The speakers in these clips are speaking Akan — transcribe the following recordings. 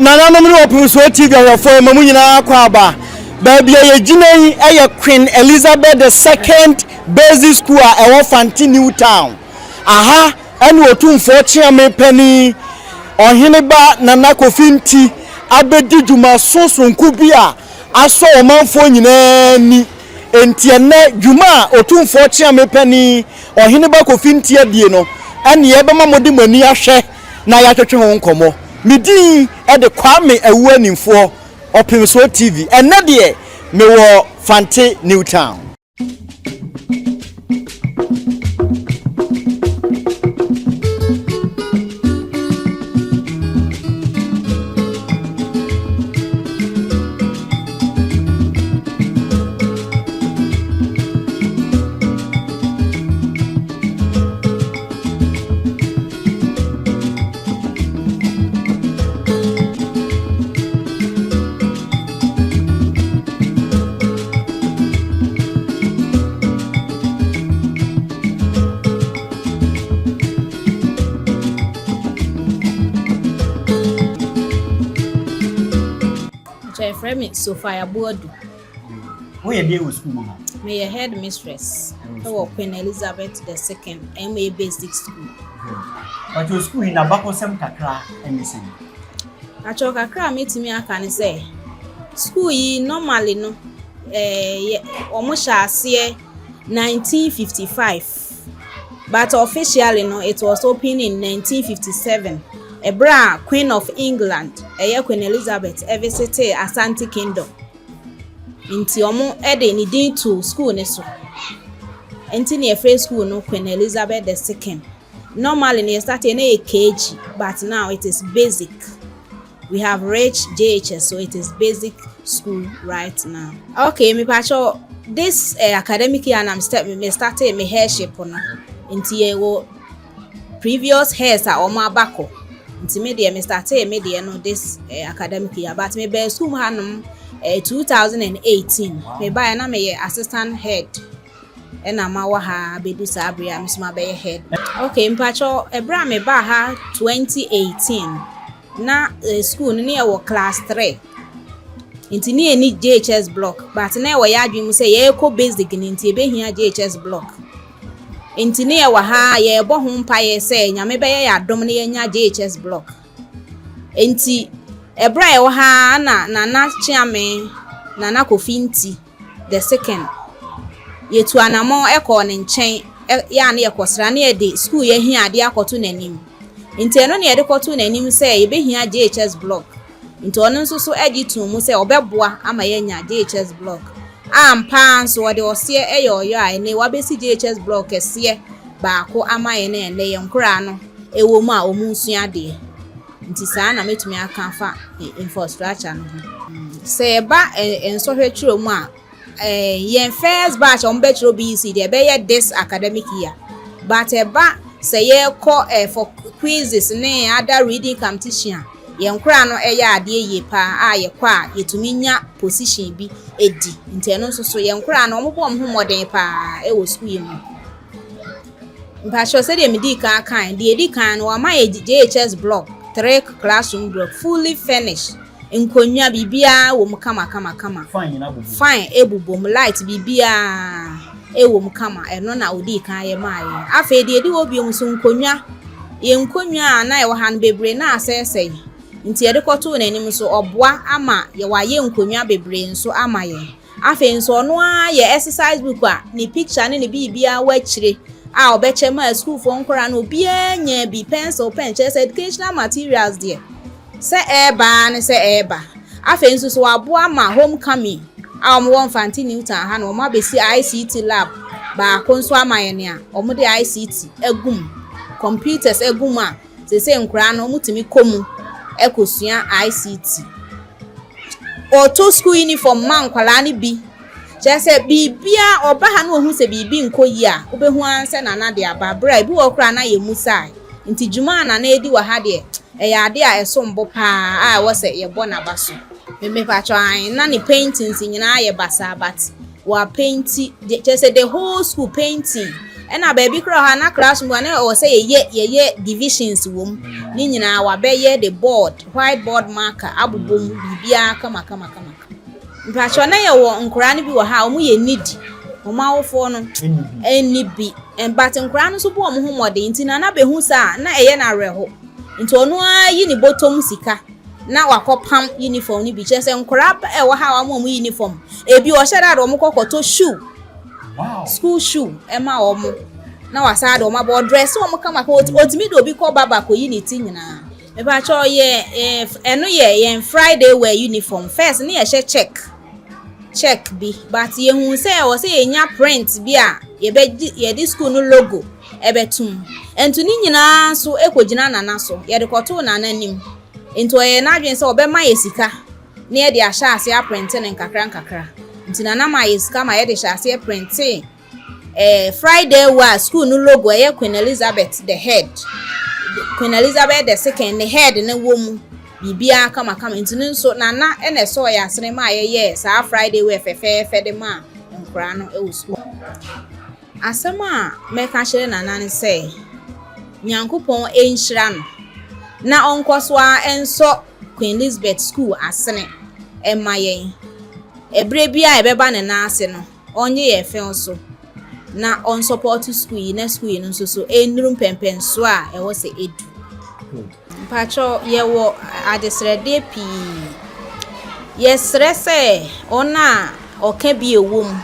Nana no Opemsuo TV for mamu nyina kwa aba baby ye ginei eye Queen Elizabeth II Basic School a ewo Fanti New Town aha ene Otumfuo Kyeame pani Oheneba Nana Kofi nti abedi dwuma sonku bi a aso omanfo nyina ni enti ene dwuma Otumfuo Kyeame pani Oheneba Kofi nti adie no ene ye bema modi mani ahwe na ya twetwe ho nkomo midi e de Kyeame ewu animfo Opemsuo TV ene de me wo Fanti New Town. Frame so fire board. Where dey with school now? Me a head mistress. Queen Elizabeth II, MA Basic School. But your school in Abako sem kakra anything. Acho kakra me aka say. School yi normally no almost ase 1955. But officially no it was opened in 1957. Ebra Queen of England, Queen Elizabeth, visited Asante Kingdom. Inti omo ede ni din to school ne so. Enti ne first school no Queen Elizabeth II. Normally ne started na KG, but now it is basic. We have reached JHS, so it is basic school right now. Okay, me pacho this academic year I'm started me headship no. Inti wo previous heads are omo abako. Media me started media no this academic year, but me be school hanum 2018 me buy na me assistant head and ama wa ha bedu sabria me suma be head. Okay mpacho ebra me ba ha 2018 na school ni e wo class 3 nti ni eni JHS block, but na e wo ya adwum say ye ko basic ni nti e be hia JHS block. Intini e wa ha ye bo ho mpa ye se nyame be ye adom ne nya JHS block. Enti ebra e wa ha na Kyeame Nana Kofi nti the second yetu anamo e ko ne nchen ya na ye kosra na ye de school ye hia ade akoto nanim. Enti eno ne ye de koto nanim se ye be hia JHS block. Enti ono nso so agitu mu se obeboa ama ye nya JHS block. Ampa nso wode ose eyo a ene wabesi JHS block ese baako ama ene ne yenkura no ewo mu a omunsu ade nti saa na metumi aka fa infrastructure no se ba enso hweturo mu a yen first batch on betro BC de be ye this academic year, but eba se ye ko for quizzes ne other reading competition yenkura no eye ade ye pa a ye kwa yetumi nya position bi edi nti eno so yenkura no omobo omhomoden pa e wo school mu mpasho se de medi kan de edi kan no ama JHS block 3 classroom block fully furnished nkonya bibia wo mkama fine ebubom light bibia e wo mkama eno na odi kan ye maaye afa de edi wo biom so nkonya ye nkonya na e wo han bebre na asese nti ye de koto na anim so oboa ama ye waye nkonya bebre nso ama ye afa nso no a ye exercise book a ni picture ne bibia wa kire a obeche ma school for nkora no bia nya bi pencil pen chess educational materials there se eba ne se eba afa nso so aboa ma homecoming a omo Fanti New Town ha no ma besi ICT lab ba konso ama ye ne a omo de ICT egum computers egum a se nkora no mutimi komu ekosua ICT auto school uniform man kwala ni bi chese bibia obaha no hu se bibi nkoyi a obehu anse na de aba bra bi wo kra na ye musai nti juma na edi wa ha de ya ade a esombo pa a wo se ye bo na baso me pa cho an na ni paintings nyina ye basa but wa painti chese the whole school painting ena baby kro ha na classroom na o say ye divisions wom ni nyina wa be ye the board whiteboard marker abubom bibia kama mpacho na ye wo nkura ne bi wo ha omu ye nidi omu awofo no eni bi but nkura no so bo omu homode nti na be hu sa na eye na reho nti onu ayi ni bottom sika na wakopam uniform ni bi chese nkura e wo ha wa mu uniform ebi o sheda do mu kokoto shoe. Wow. School shoe ema omo na wasada omo bo dress omo kama ko otimi do bi ko baba ko unity nyina me ba cho ye eno ye Friday wear uniform first na ye check bi but ye hu say o say nya print bi a ye di school no logo ebetum ento ni nyina so ekogina nana so ye de koto nana nim ento ye na adwen say obema ye sika na ye de ahya ase a print ne nkakra ntina na ma yeska ma ye de shase printing Friday was school no logo ye Queen Elizabeth the head Queen Elizabeth the second the head na wom bibia kama ntinu nso na ene so ya asene ma ye sa Friday we fefe de ma nkra no e school asema me ka hire na ne say nyankopon enhira no na onkoso a enso Queen Elizabeth school asene emaye ebre bia ebeba ne na ase no onye ye fe nso na on support school na school no so enrum pempenso a e wo se edu mpacho ye wo adesrede pi ye stresse ona oka bi ewom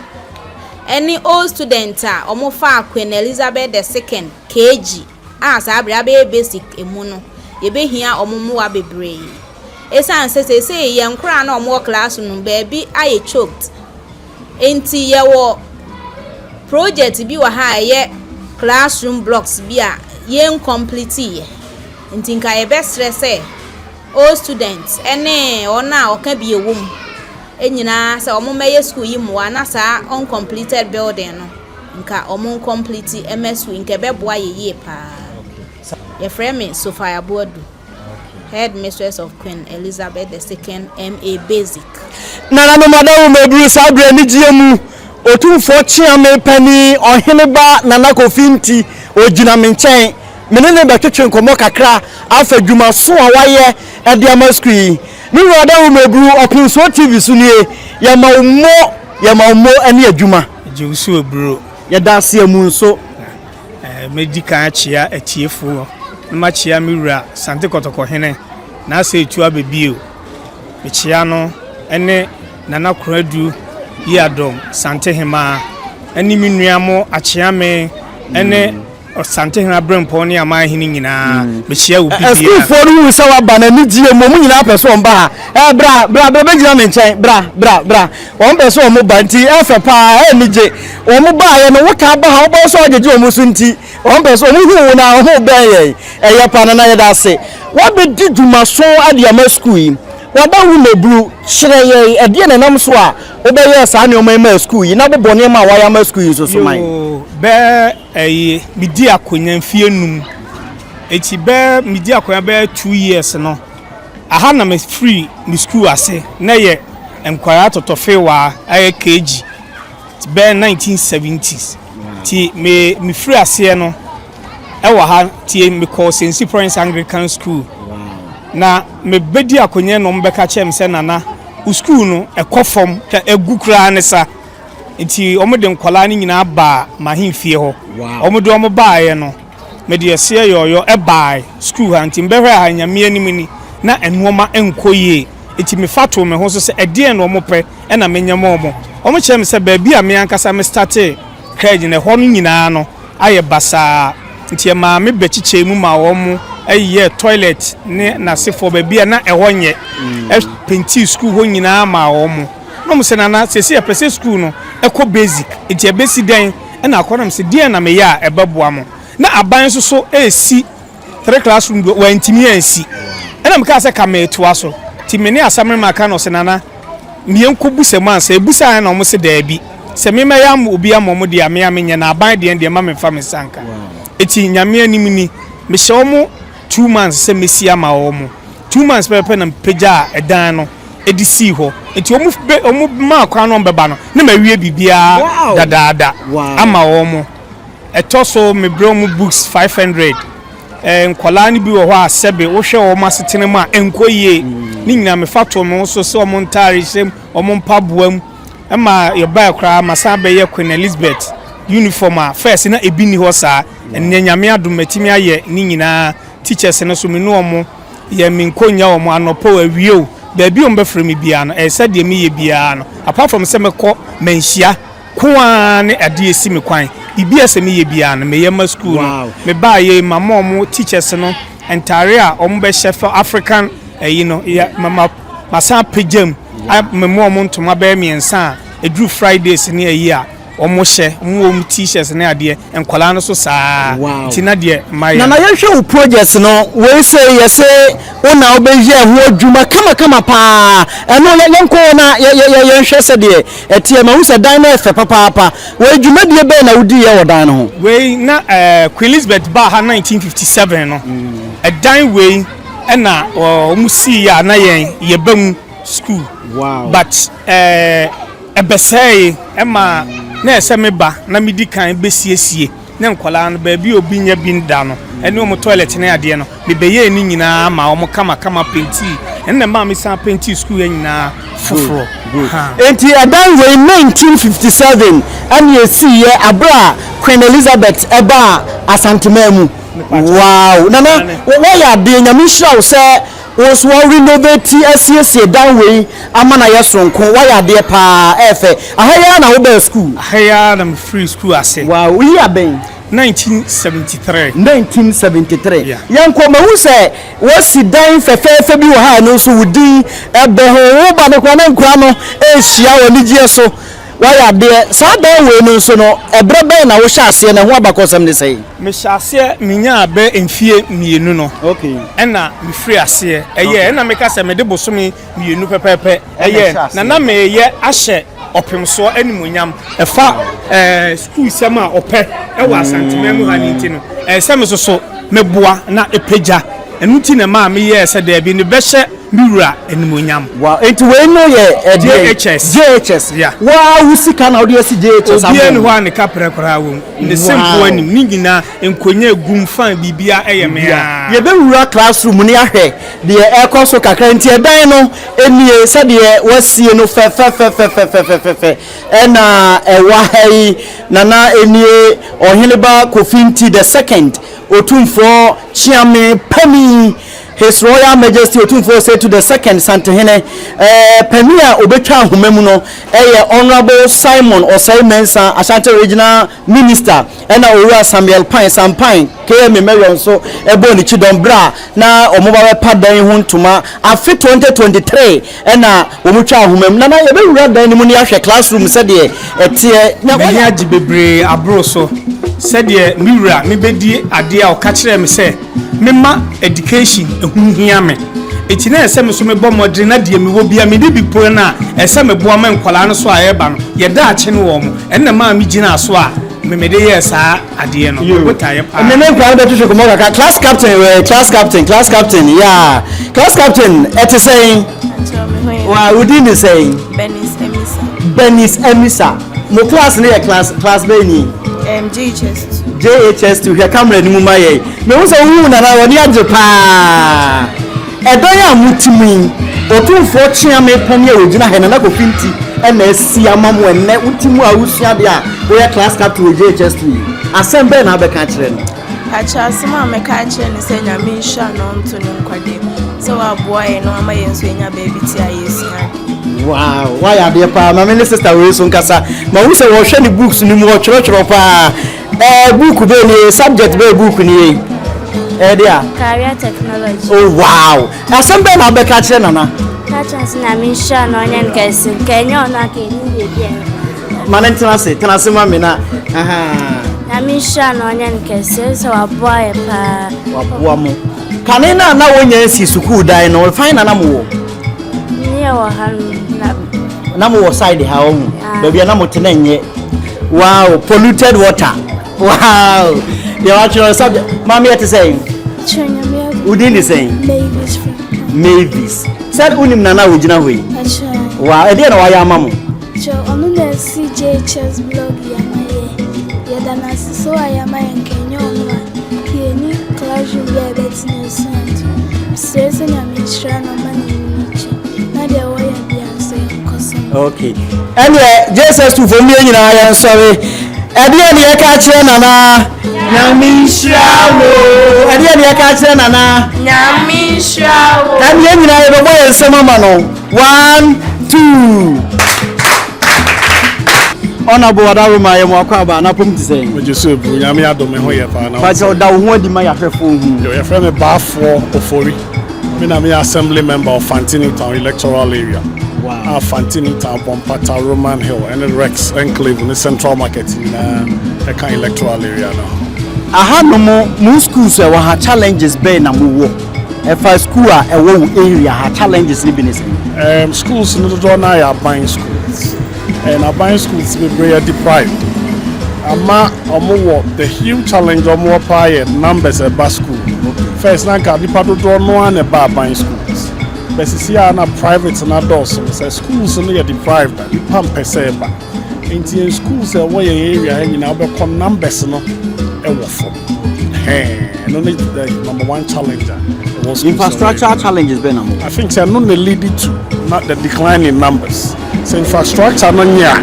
any old student a omofa Queen Elizabeth II KG as abra be basic emu no ye be hia omomuwa bebre esan se ye nkura na omo class no baby aye choked enti ye wo project bi wa ha ye classroom blocks bi a ye incomplete ye enti nka ye be stress all students ene ona oka bi ewom enyina se omo meye school yi mo na sa uncompleted building no nka omo complete MS nke be boa ye pa ye frame Sophia Boadu headmistress of Queen Elizabeth II MA Basic. Nana no madam mebru sabre ni giemu Otumfuo Kyeame pani Oheneba Nana Kofi nti ogina menchen menene betwetwe nkomo kakra afa dwuma so a waye e de amaskui ni madam mebru Opemsuo TV sunie ya maumo ene adwuma Jewsu bro ya dase amu nso medical achia atiefo ma Kyeame wura sante kotoko hene na se etu abebio me chia no ene Nana Kuradu yadom sante hema eni minuamo Kyeame ene sante hena brempo ne ama hene nyina me chia wo bibia school for wu sa wa ba na ni die mo mu nyina person ba bra be gina me nchen bra won person o mo ba nti efe pa ni je o mo ba ye no woka ba ha wo bo so ajeje o mo so nti won person o mo hu na o ho ben ye eye pa na ye da se wa be di dwuma so ade ama school yi wa ba wu mebru hire ye e de na nam so a wo be ye sa ne o ma school yi na bo ne ma wa ya ma school yi so man be midi akonya mfie num eti be midi akonya be 2 years no aha na me free mi school ase na ye enkwara totofe wa aye KG ti be 1970s ti me free ase no e wa ha ti me call St. Prince Anglican School na me bedi akonya no mbeka chem se nana u school no ekofom ka egukura ne sa enti omode nkwala ni nyina ba mahimfie ho omode omo baaye no me de ese yoyo e bae school ha nti mbehwe ha nyame animni na enwoma enkoye enti me fato me ho so se ede no omo pe e na menyama omo chem se ba bi a me ankasa me starte credit ne ho no nyina no aye basa nti ma me bechiche mu ma omo aye toilet ne na sefo ba bi na ehonye penti school ho nyina ma omo no mo se nana se se pese school no eko basic enti ebesi den e na akonam se die na me ya ebeboa mo na aban so esi 3 classroom wa ntimi ansi e na me ka se ka me to aso ti me ne asamre maka no se nana me enkobu se man se ebusa na mo se da bi se me me ya mo obi amom de ame amenye na aban de ma me fa me sanka eti nyame animni me hye omo 2 months se mesia ma omo 2 months pepe na peja edan no edisi ho enti omu ma kwa no mbeba no na mawie bibia dadaada ama omo etoso me bro books 500 nkwala ni bi wo ho a sebe wo hwe wo masetene ma enkoyie ni nyina me fato me so se o montare sem o mompaboam ma ye ba kra masa be ye Queen Elizabeth uniform a first na ebi ni ho saa nyanyame adom matimi aye ni nyina teachers no so me no omo ye minkonya omo anopo awie baabi o mbefre me bia no said de me ye bia no apart from se me ko manhia kwa ne ade esi me kwan bibia se me ye bia no me ye ma school no me ba ye mama omo teachers no entire a omo be chef African mama masa pejam me mo omo ntoma ba miensa edru Fridays ni ayi a omo hye omo t-shirts na ade enkwala no so saa tina de my na yehwe projects no we say yes una obeje ho adwuma kama pa eno yenko na yehwe se de etie ma usa dan na efe papa we adwuma de be na wudi ye wodan no we na Queen Elizabeth ba ha 1957 no a dan we na omo si ya na ye bam school but ebesai ema na eseme ba na midi kan besiesie na nkwala no ba bi obi nya binda no ene o toilet na ade no bebeye ni nyina ma o kama penti enne ma mi san penti school nyina foforo enti adan we 1957 and you see ye abra Queen Elizabeth eba asantememu wow nana wo ya de nyamisha say was one renovate SCSC down way amana yesonko why there pa efe ahaya na wo school ahaya na free school ase wow we are been 1973 yanko ma hu se wasi dan fefe bi wo ha no so wudi ebe ho ba no kwa na nkwa no ehia wo ni gie so why there sa dan we no so no ebrebe na wo hya ase na ho abakosam ne sei me hya ase minya abe emfie mienu no okay ena me free ase eye ena me ka se me de bosomi mienu pepepe eye na me ye ahye Opemsuo animunyam efa school sema ope wa santimemu haniti no se me so meboa na epeja enu ti na ma me ye se da bi ne be hye miwura animunyam wow enti we no ye JHS yeah wow usika na odi esi JHS am obi ho an ka prekora wo ne simple anim ni nyina enkonya gumfan bibia eye me ya ye be wura classroom ni ahwe de ekoso kakra enti edan no enie se de wasie no fe ena ewa hai nana enie Oheneba Kofi the second Otumfuo Kyeame Pami His Royal Majesty Otumfuo said to the second Santehene Pamia obetwa homemu no Honorable Simon Osaimensa Ashanti Regional Minister ena Owura Samuel Sampan Kyeame Marion so ebo ni chidombra na omoba padan ho ntoma afi 2023 ena omutwa homemu na ye be wura dan ni mu ni ahwe classroom said de etie na me ya gibebre abro so said de mi wura mi bedi ade a o ka kire me se mema education ehunhia me eti na ese me so me bo modern na de me wo bia me de bi po na ese me bo ma nkwala no so a yeba no ye da ache no wo mo enne ma me gina so a me de yes a ade no wota ye pa me kwa da to ko ka class captain yeah class captain et saying wa wudi ni saying Benis Emisa no class ni class be ni JHS to hear camera ni muma ye me wo so wu na woni age pa edan ya mutimi Otumfuo Kyeame Pami ogina he na Kofi nti na asi amamu enne utimu a usua de a wo ya class captain JHS to asembe na be ka kire no acha asema me ka kire ni se nya me hwa no nto ne nkwade so aboa ye no ama ye nso nya baby ti ayesia wow why are there pa my sister we so nkasa ma wo se wo hwe ni books ni mu wo choro pa book be ni subject be book ni dia career technology oh wow asembe na be ka kire nana ka chance na me hwa no nya nkasi kenyo na ke ni bia manentenase ma me na na me hwa no nya nkasi so aboa ye pa waboa mo kanena na wonya si school dai no fine na mo wo ni wa hanu na mo side ha o baby na mo tenanye wow polluted water wow you actually subject mommy at saying udin is saying Mavis said unim na wujina hoyi wow e dey na wa ya mamu cho onu na CJHS blog ya maye Dana so I am my Kenya Kyeame classroom be a bit no sound. Says in a mixture no money. Not the way I be answering. Okay. Anyway, Jesus to for me, I am sorry. Adiani akache nana. Nyamishawo. Adiani akache nana. Nyamishawo. Kan yemi na ebe boy nsema ma no. 1 2. Honorable Adaruma yemo akwaba na pom tisay. Ojesu bu nyame adome ho ye pa na. Ba je da ho di ma ya hwefo hu. Yo ye friend me Bafo Ofori. Me na me assembly member of Fantini Town electoral area. Wow. Fantini Town, Pompata, Roman Hill, and the Rex Enclave in the central market in the kind electoral area now. Aha no mo schools we ha challenges be na mo wo. E fa school a e wo area ha challenges ni bi ni say. Schools no do na ya buying schools. And our buying schools be very deprived. Ama omo the huge challenge omo pa numbers e ba school. First na ka nipa do no an e ba buying schools. But see na private na doors so schools no are deprived. You pam pese ba. In schools e wo area e nyina be come numbers no e wo for. No need the number one challenge. Infrastructure challenges be na mo. I think say no lead to not the decline in numbers. So infrastructure no nya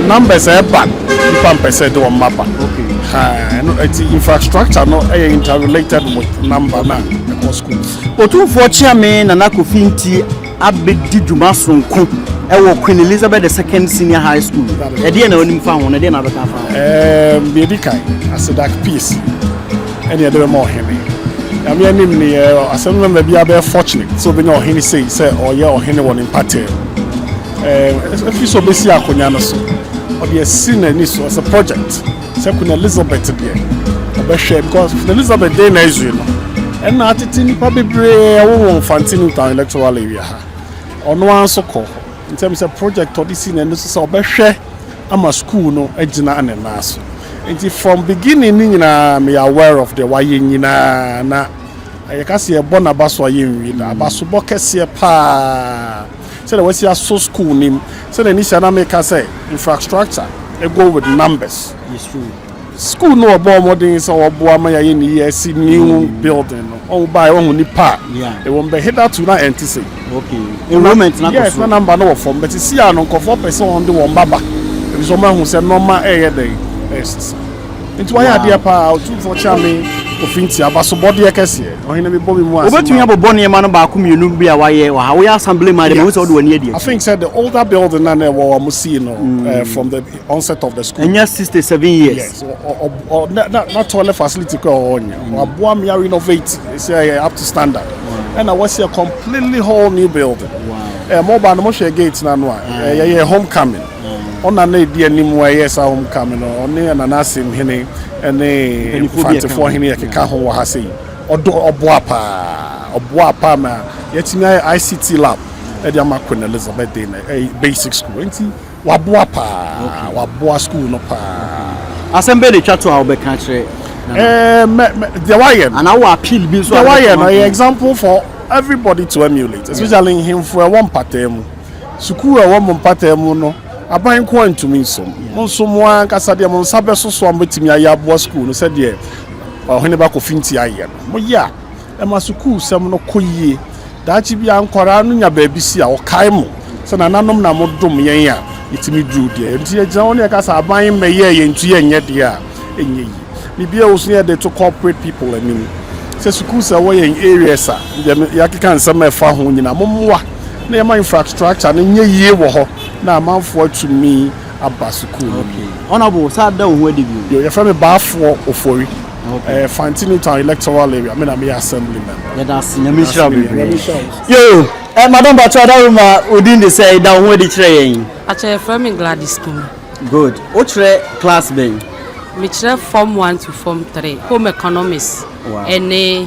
numbers e bad you pam pese do mapa. Okay. No infrastructure no interrelated with number na across schools. Otumfuo Kyeame na Kofi nti abedi dwuma sonko e wo Queen Elizabeth II Senior High School. E de na onim fa ho na de na beka fa. Be di kai asedak peace. E de be more hemi. I mean nim ni assembly member bia be fortunate so be no heni say oye ohene won in party. If you so besi akonya no so or be a senior ni so as a project. Say Queen Elizabeth there. Obehwe because Elizabeth dey na Israel. And na atiti nipa bebre wo Fantini Town electoral area ha. Ono anso ko in terms of project or this in so obehwe ama school no agina anena so. And from beginning nyina me aware of the waye nyina na I can see a bona baso yin abaso bokese pa. Say the we see so school nim. Say the initial na make say infrastructure they go with numbers. It's true. School no about modern so obo ma ya ni see new building no buy on nipa e won be header to na entity okay enrollment na yes na number no form but see an ko 4% on the one baba e so ma hu say normal e dey yes into why ade pa Otumfuo Kyeame ofinti abaso body ekese ohene me bobi mu ase obetumi abobo ne ma no ba ko mienu bia waye wa we assembly ma de mo so do wani ade I think said the older building na we am see from the onset of the school and 67 years yes or not toilet facility ko onya aboa me renovate say up to standard and I was a completely whole new building mobile no share gate na no homecoming on na dey anim wa yes homecoming on na na sim hene ene fantifo hene yakeka ho wa ha sei oboapa ma yetimi ICT lab e dey ma Queen Elizabeth dey na basic school enti waboa school no pa asembe de twa to a obeka kire the why and our appeal be so the why an example for everybody to emulate especially him for one pattern school e one pattern no aban ko antumi so mo ankasa de mo nsabe so ambetimi ayabo school no said de Oheneba Kofi nti aye no mo ya e ma school sem no koyie daachi bia nkora no nya ba bisi a okai mo se na nanom na mo dom yen a itimi dru de nti e gina woni e kasa aban meye ye ntu ye nye de a enye yi ni bia wo so ye de to corporate people anim se school se wo yen areas a ya kika nsem e fa ho nyina mo moa na yema infrastructure na nye yie wo ho na amanfo atumi aba school okay honorable sa da ho adibi yo ye fa me Bafo Ofori okay Fantini Town electoral area me na me assembly member yeah that's nyamisha yo madam Adaruma odin dey say da ho adi kire yen ache from Gladys school good o kire class ben me kire form 1 to form 3 home economics any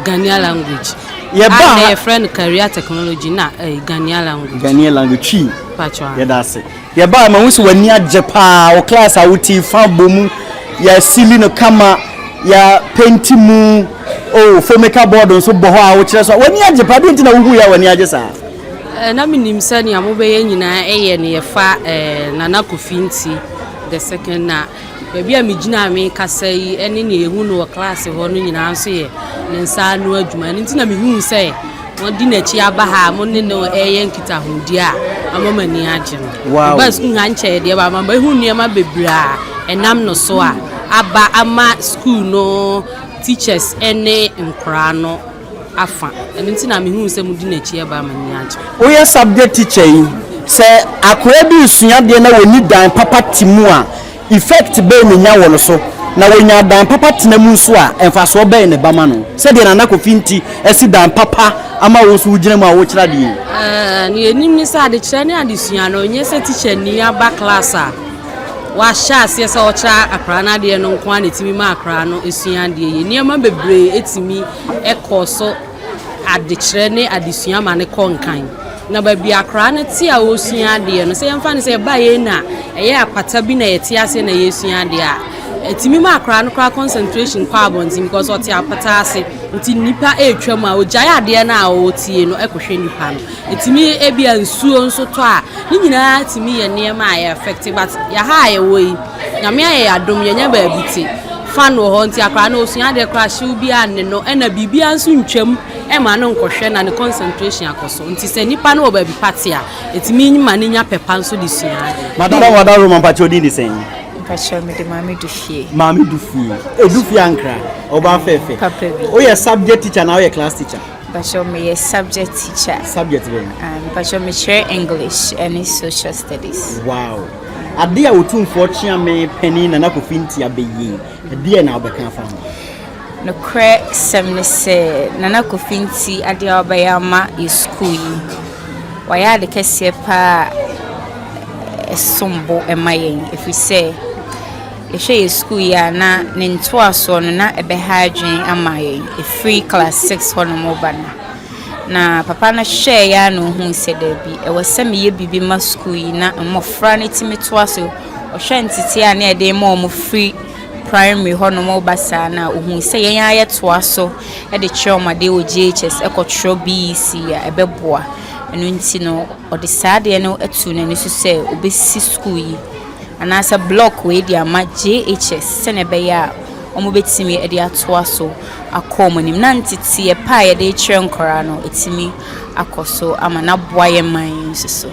Ghanaian language my friend career technology na Ghanaian language patwa yeah that's it yeah ba ma wusu wani ajepa o class a wuti fa bomu ya sili no kama ya painti mu fomeka board so bo ho a wo kire so wani ajepa bi ntina wuhu ya wani ajesa na minim sani amobe ye nyina eye ne ye fa Nana Kofi nti the second na baby a me gina me kasa yi ene ne ehu no class ho no nyina nso ye ne nsa no adwuma ne ntina me hu say won di na chi aba ha mo ne no eye nkita hodi a amama ni agye no wow bas nha nche de ba mama ehu niam bebra enam no so a aba ama school no teachers ene nkra no afa ene ntina me hu say mo di na chi aba ama ni agye oye subject teacher yi say akora bi sua de na woni dan papa timu a effect be me nya wono so na wonya dan papa tenamu so a emfaso be ne bama no se de na Kofi nti esi dan papa ama wo so ugina mu a wo kira de ni enim ni sa de kira ni adesua no nye se teacher ni aba class a wa sha se se o kira akra na de no nko an etimi ma akra no esua de ye niam bebre etimi ekoso ade kira ni adesua ma ne konkan na ba bia akra na ti a wo sua de no se yemfa ne se ba ye na eye akwata bi na ye ti ase na ye sua de a etimi ma akra no kra concentration kwa abonti because oti apata ase nti nipa etwam a ogya ade na o tie no ekohwe nipa no etimi ebia nsuo nso to a ni nyina etimi ye niam a ye effective but ya ha ye woi na me aye adom ye nya ba abiti fan wo ho nti akra na osua de kra hye obi ane no na bibia nso ntwam e ma no nkohwe na ne concentration akoso nti se nipa no oba bi party a etimi nyima ne nya pepa nso de sua madam wadaro mampacho di ni sen Pacho me de mami dufie. Mami dufie. Dufie ankra. Oba fefe. Papebi. O ye subject teacher na o ye class teacher. Pacho me ye subject teacher. Subject be. Pacho me share English and social studies. Wow. Ade a Otumfuo Kyeame pani na Kofi nti abeyi. Ade na obeka fa. No cre semne se na Kofi nti ade a obayama e school yi. Waya de kese pa esombo emayen if we say ye school ya na ne ntoaso no na ebe ha adwen amaye a free class 6 hono mobana na papa na share ya no hu se da bi e wose me ye bibi ma school yi na mmofra ne timi toaso o hwe ntiti a na ede ma o free primary hono mobasa na hu se yen aye toaso e de chioma de o GHS e ko tro BC ya ebeboa enu nti no o de sade no atu na ni so se obesi school yi anasa block we dia ma JHS se ne be ya omo betimi e dia toa so akomonim na ntiti e pa ye de chrenkora no etimi akoso ama na boaye man so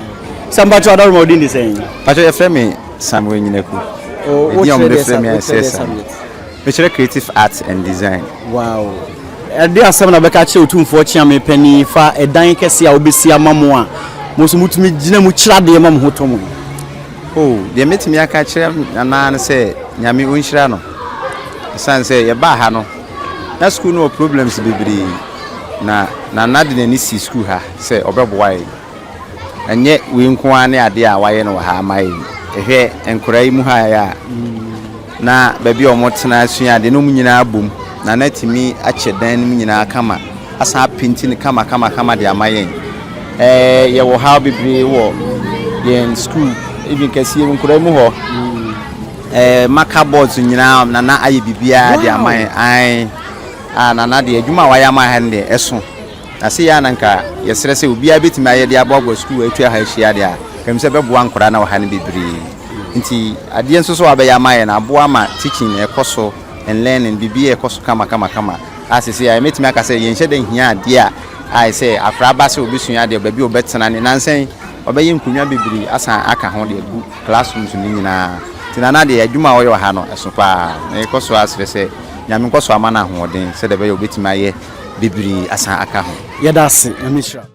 Sambacho adaro mo din di sen pacho ye frame Samuel Nyineku o de frame me chere creative art and design wow ade asem na beka che Otumfuo Kyeame pani fa edan kese a obesi amamo a moso mutumi gina mu kira de mam hotomo oh de metimi aka kire na na se nyame onhira no san se ye ba ha no na school no problems bibiri na de ni si school ha se obeboa enye we nko ane ade a waye no ha mai ehwe enkorai mu ha ya na baby omotena asua de no munyina abom na natimi ache dan mu nyina kama asa pinti ni kama de amayen ye wo ha bibiri wo ye school even kasiye nkorai mu ho marker boards nyina na aye bibia de amayen ai na de adwuma wa ya ma ha de eso na se ya nanka ye sere se obi abetimi aye de abogbo school atwa ha hia de a kem se beboa nkora na wa ha ne bibiri nti ade nso so abeya ma ye na aboa ma teaching ekoso and learning bibi ekoso kama asese ya metimi aka se ye nhye de hia ade a ai se afra ba se obisua de babi obetena ne nansen obeyi nkunya bibiri asa aka ho de gu classrooms ni nyina tinana de adwuma wo ye ha no eso pa na ekoso asere se nyame nkoso amana ho den se de be obetimi aye bibiri asa aka ho yeda se amishra